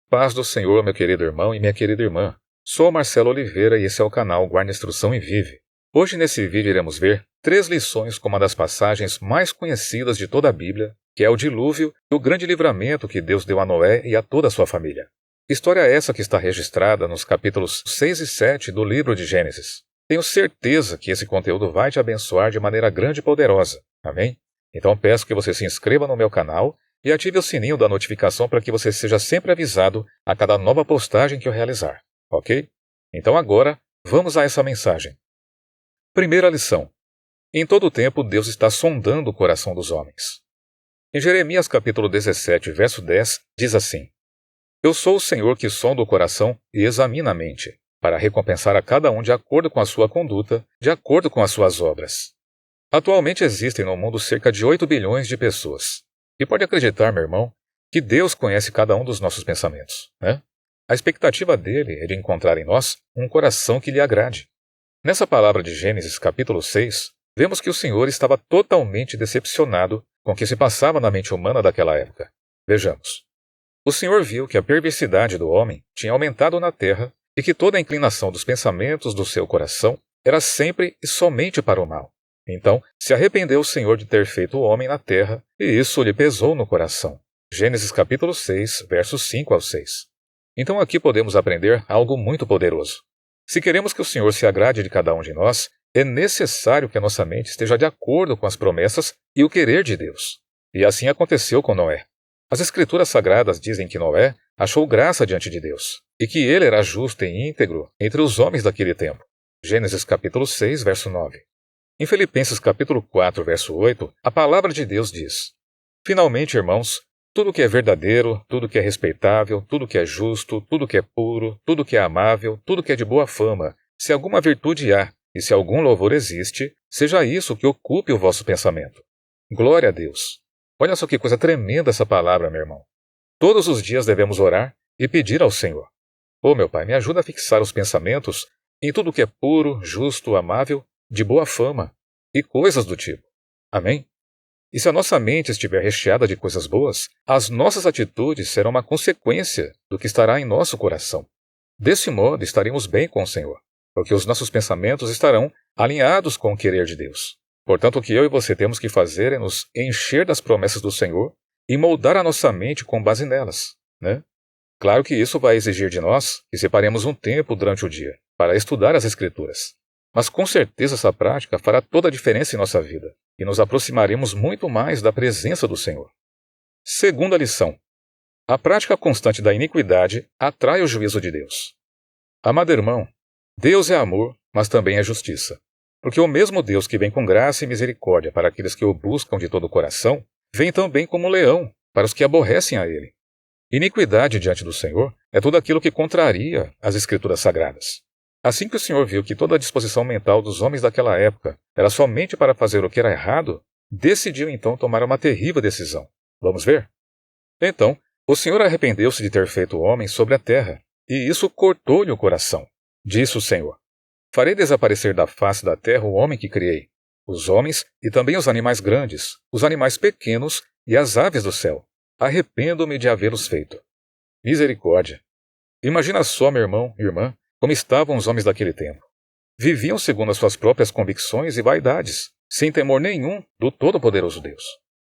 Paz do Senhor, meu querido irmão e minha querida irmã. Sou Marcelo Oliveira e esse é o canal Guarda Instrução e Vive. Hoje nesse vídeo iremos ver 3 lições com uma das passagens mais conhecidas de toda a Bíblia, que é o dilúvio e o grande livramento que Deus deu a Noé e a toda a sua família. História essa que está registrada nos capítulos 6 e 7 do livro de Gênesis. Tenho certeza que esse conteúdo vai te abençoar de maneira grande e poderosa. Amém? Então peço que você se inscreva no meu canal e ative o sininho da notificação para que você seja sempre avisado a cada nova postagem que eu realizar, ok? Então agora, vamos a essa mensagem. Primeira lição. Em todo o tempo, Deus está sondando o coração dos homens. Em Jeremias capítulo 17, verso 10, diz assim: Eu sou o Senhor que sonda o coração e examina a mente, para recompensar a cada um de acordo com a sua conduta, de acordo com as suas obras. Atualmente existem no mundo cerca de 8 bilhões de pessoas. E pode acreditar, meu irmão, que Deus conhece cada um dos nossos pensamentos, né? A expectativa dele é de encontrar em nós um coração que lhe agrade. Nessa palavra de Gênesis capítulo 6, vemos que o Senhor estava totalmente decepcionado com o que se passava na mente humana daquela época. Vejamos. O Senhor viu que a perversidade do homem tinha aumentado na terra e que toda a inclinação dos pensamentos do seu coração era sempre e somente para o mal. Então, se arrependeu o Senhor de ter feito o homem na terra, e isso lhe pesou no coração. Gênesis capítulo 6, versos 5 ao 6. Então aqui podemos aprender algo muito poderoso. Se queremos que o Senhor se agrade de cada um de nós, é necessário que a nossa mente esteja de acordo com as promessas e o querer de Deus. E assim aconteceu com Noé. As Escrituras Sagradas dizem que Noé achou graça diante de Deus, e que ele era justo e íntegro entre os homens daquele tempo. Gênesis capítulo 6, verso 9. Em Filipenses capítulo 4, verso 8, a palavra de Deus diz: Finalmente, irmãos, tudo que é verdadeiro, tudo que é respeitável, tudo que é justo, tudo que é puro, tudo que é amável, tudo que é de boa fama, se alguma virtude há, e se algum louvor existe, seja isso que ocupe o vosso pensamento. Glória a Deus! Olha só que coisa tremenda essa palavra, meu irmão. Todos os dias devemos orar e pedir ao Senhor: meu Pai, me ajuda a fixar os pensamentos em tudo que é puro, justo, amável, de boa fama e coisas do tipo. Amém? E se a nossa mente estiver recheada de coisas boas, as nossas atitudes serão uma consequência do que estará em nosso coração. Desse modo, estaremos bem com o Senhor, porque os nossos pensamentos estarão alinhados com o querer de Deus. Portanto, o que eu e você temos que fazer é nos encher das promessas do Senhor e moldar a nossa mente com base nelas, né? Claro que isso vai exigir de nós que separemos um tempo durante o dia para estudar as Escrituras. Mas com certeza essa prática fará toda a diferença em nossa vida e nos aproximaremos muito mais da presença do Senhor. Segunda lição. A prática constante da iniquidade atrai o juízo de Deus. Amado irmão, Deus é amor, mas também é justiça. Porque o mesmo Deus que vem com graça e misericórdia para aqueles que o buscam de todo o coração, vem também como leão para os que aborrecem a ele. Iniquidade diante do Senhor é tudo aquilo que contraria as Escrituras Sagradas. Assim que o Senhor viu que toda a disposição mental dos homens daquela época era somente para fazer o que era errado, decidiu então tomar uma terrível decisão. Vamos ver? Então, o Senhor arrependeu-se de ter feito o homem sobre a terra, e isso cortou-lhe o coração. Disse o Senhor: Farei desaparecer da face da terra o homem que criei, os homens e também os animais grandes, os animais pequenos e as aves do céu. Arrependo-me de havê-los feito. Misericórdia! Imagina só, meu irmão e irmã, como estavam os homens daquele tempo. Viviam segundo as suas próprias convicções e vaidades, sem temor nenhum do Todo-Poderoso Deus.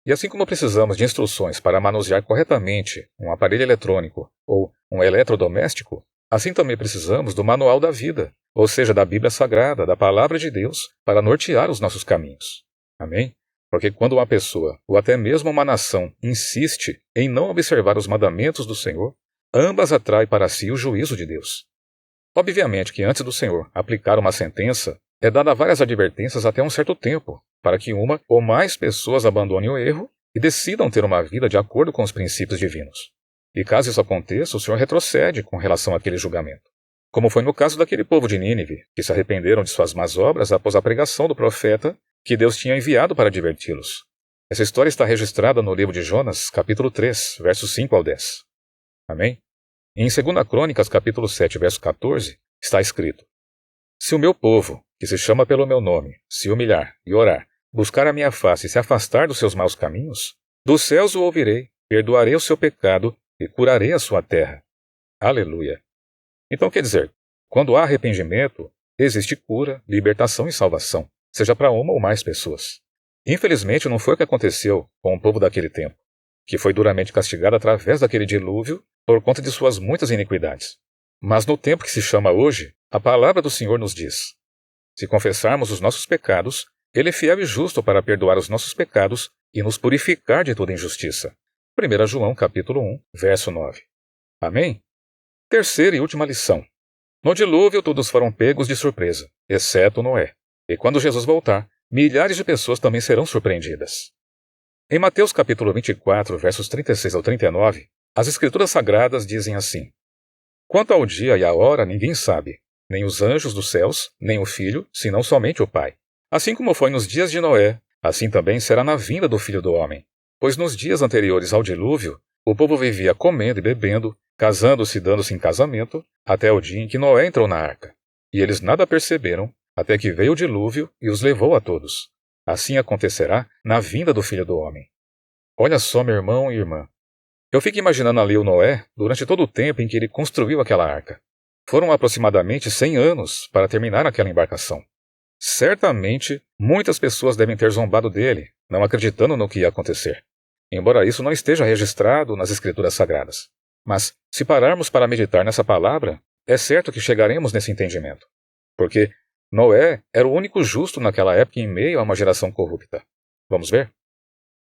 E assim como precisamos de instruções para manusear corretamente um aparelho eletrônico ou um eletrodoméstico, assim também precisamos do manual da vida, ou seja, da Bíblia Sagrada, da Palavra de Deus, para nortear os nossos caminhos. Amém? Porque quando uma pessoa, ou até mesmo uma nação, insiste em não observar os mandamentos do Senhor, ambas atraem para si o juízo de Deus. Obviamente que antes do Senhor aplicar uma sentença, é dada várias advertências até um certo tempo, para que uma ou mais pessoas abandonem o erro e decidam ter uma vida de acordo com os princípios divinos. E caso isso aconteça, o Senhor retrocede com relação àquele julgamento. Como foi no caso daquele povo de Nínive, que se arrependeram de suas más obras após a pregação do profeta que Deus tinha enviado para adverti-los. Essa história está registrada no livro de Jonas, capítulo 3, versos 5 ao 10. Amém? Em 2 Crônicas, capítulo 7, verso 14, está escrito: Se o meu povo, que se chama pelo meu nome, se humilhar e orar, buscar a minha face e se afastar dos seus maus caminhos, dos céus o ouvirei, perdoarei o seu pecado e curarei a sua terra. Aleluia. Então quer dizer, quando há arrependimento, existe cura, libertação e salvação, seja para uma ou mais pessoas. Infelizmente não foi o que aconteceu com o povo daquele tempo, que foi duramente castigado através daquele dilúvio por conta de suas muitas iniquidades. Mas no tempo que se chama hoje, a palavra do Senhor nos diz: se confessarmos os nossos pecados, Ele é fiel e justo para perdoar os nossos pecados e nos purificar de toda injustiça. 1 João capítulo 1, verso 9. Amém? Terceira e última lição. No dilúvio todos foram pegos de surpresa, exceto Noé. E quando Jesus voltar, milhares de pessoas também serão surpreendidas. Em Mateus capítulo 24, versos 36 ao 39, as Escrituras Sagradas dizem assim: quanto ao dia e à hora ninguém sabe, nem os anjos dos céus, nem o Filho, senão somente o Pai. Assim como foi nos dias de Noé, assim também será na vinda do Filho do Homem. Pois nos dias anteriores ao dilúvio, o povo vivia comendo e bebendo, casando-se e dando-se em casamento, até o dia em que Noé entrou na arca. E eles nada perceberam, até que veio o dilúvio e os levou a todos. Assim acontecerá na vinda do Filho do Homem. Olha só, meu irmão e irmã. Eu fico imaginando ali o Noé durante todo o tempo em que ele construiu aquela arca. Foram aproximadamente 100 anos para terminar aquela embarcação. Certamente, muitas pessoas devem ter zombado dele, não acreditando no que ia acontecer. Embora isso não esteja registrado nas Escrituras Sagradas. Mas, se pararmos para meditar nessa palavra, é certo que chegaremos nesse entendimento. Porque Noé era o único justo naquela época em meio a uma geração corrupta. Vamos ver?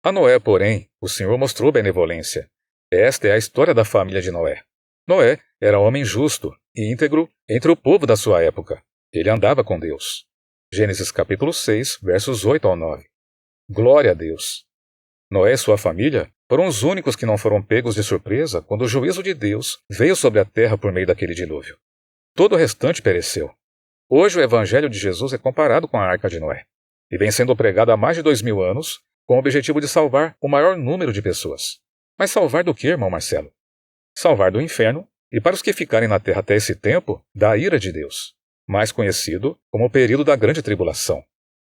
A Noé, porém, o Senhor mostrou benevolência. Esta é a história da família de Noé. Noé era homem justo e íntegro entre o povo da sua época. Ele andava com Deus. Gênesis capítulo 6, versos 8 ao 9. Glória a Deus! Noé e sua família foram os únicos que não foram pegos de surpresa quando o juízo de Deus veio sobre a terra por meio daquele dilúvio. Todo o restante pereceu. Hoje o Evangelho de Jesus é comparado com a Arca de Noé, e vem sendo pregado há mais de 2000 anos com o objetivo de salvar o maior número de pessoas. Mas salvar do que, irmão Marcelo? Salvar do inferno e, para os que ficarem na terra até esse tempo, da ira de Deus, mais conhecido como o período da grande tribulação.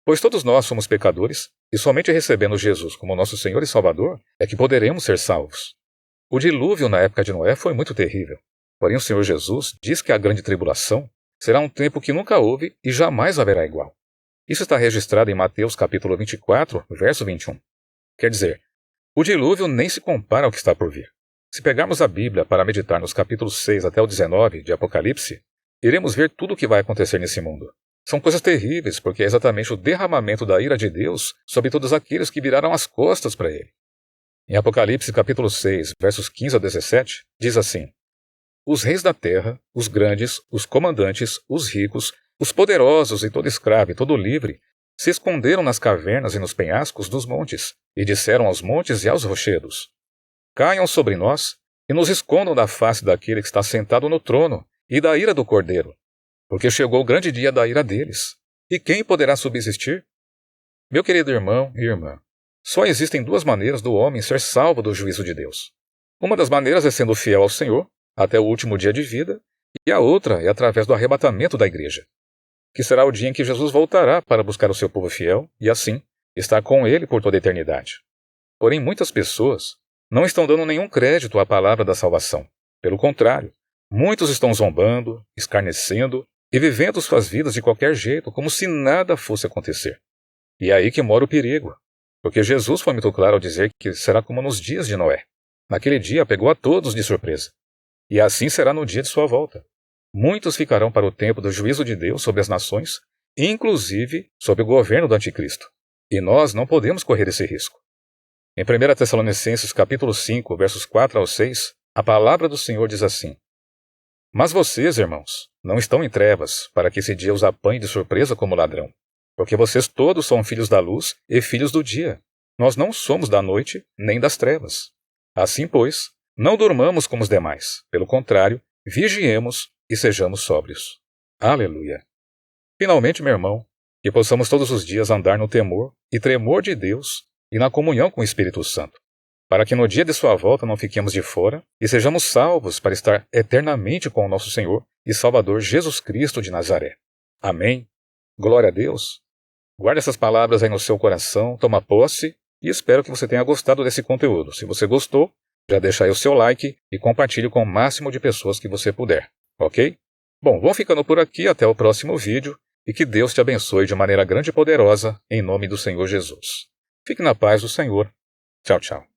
Pois todos nós somos pecadores, e somente recebendo Jesus como nosso Senhor e Salvador é que poderemos ser salvos. O dilúvio na época de Noé foi muito terrível. Porém o Senhor Jesus diz que a grande tribulação será um tempo que nunca houve e jamais haverá igual. Isso está registrado em Mateus capítulo 24, verso 21. Quer dizer, o dilúvio nem se compara ao que está por vir. Se pegarmos a Bíblia para meditar nos capítulos 6 até o 19 de Apocalipse, iremos ver tudo o que vai acontecer nesse mundo. São coisas terríveis, porque é exatamente o derramamento da ira de Deus sobre todos aqueles que viraram as costas para ele. Em Apocalipse capítulo 6, versos 15 a 17, diz assim: os reis da terra, os grandes, os comandantes, os ricos, os poderosos e todo escravo e todo livre, se esconderam nas cavernas e nos penhascos dos montes, e disseram aos montes e aos rochedos: caiam sobre nós e nos escondam da face daquele que está sentado no trono e da ira do Cordeiro, porque chegou o grande dia da ira deles. E quem poderá subsistir? Meu querido irmão e irmã, só existem duas maneiras do homem ser salvo do juízo de Deus. Uma das maneiras é sendo fiel ao Senhor, até o último dia de vida, e a outra é através do arrebatamento da igreja, que será o dia em que Jesus voltará para buscar o seu povo fiel e, assim, estar com ele por toda a eternidade. Porém, muitas pessoas não estão dando nenhum crédito à palavra da salvação. Pelo contrário, muitos estão zombando, escarnecendo e vivendo suas vidas de qualquer jeito, como se nada fosse acontecer. E é aí que mora o perigo, porque Jesus foi muito claro ao dizer que será como nos dias de Noé. Naquele dia pegou a todos de surpresa. E assim será no dia de sua volta. Muitos ficarão para o tempo do juízo de Deus sobre as nações, inclusive sob o governo do Anticristo. E nós não podemos correr esse risco. Em 1 Tessalonicenses capítulo 5, versos 4 ao 6, a palavra do Senhor diz assim: mas vocês, irmãos, não estão em trevas, para que esse dia os apanhe de surpresa como ladrão. Porque vocês todos são filhos da luz e filhos do dia. Nós não somos da noite nem das trevas. Assim, pois, não durmamos como os demais. Pelo contrário, vigiemos e sejamos sóbrios. Aleluia! Finalmente, meu irmão, que possamos todos os dias andar no temor e tremor de Deus e na comunhão com o Espírito Santo, para que no dia de sua volta não fiquemos de fora e sejamos salvos para estar eternamente com o nosso Senhor e Salvador Jesus Cristo de Nazaré. Amém. Glória a Deus. Guarde essas palavras aí no seu coração, toma posse e espero que você tenha gostado desse conteúdo. Se você gostou, Já deixa aí o seu like e compartilhe com o máximo de pessoas que você puder, ok? Bom, vou ficando por aqui até o próximo vídeo e que Deus te abençoe de maneira grande e poderosa, em nome do Senhor Jesus. Fique na paz do Senhor. Tchau, tchau.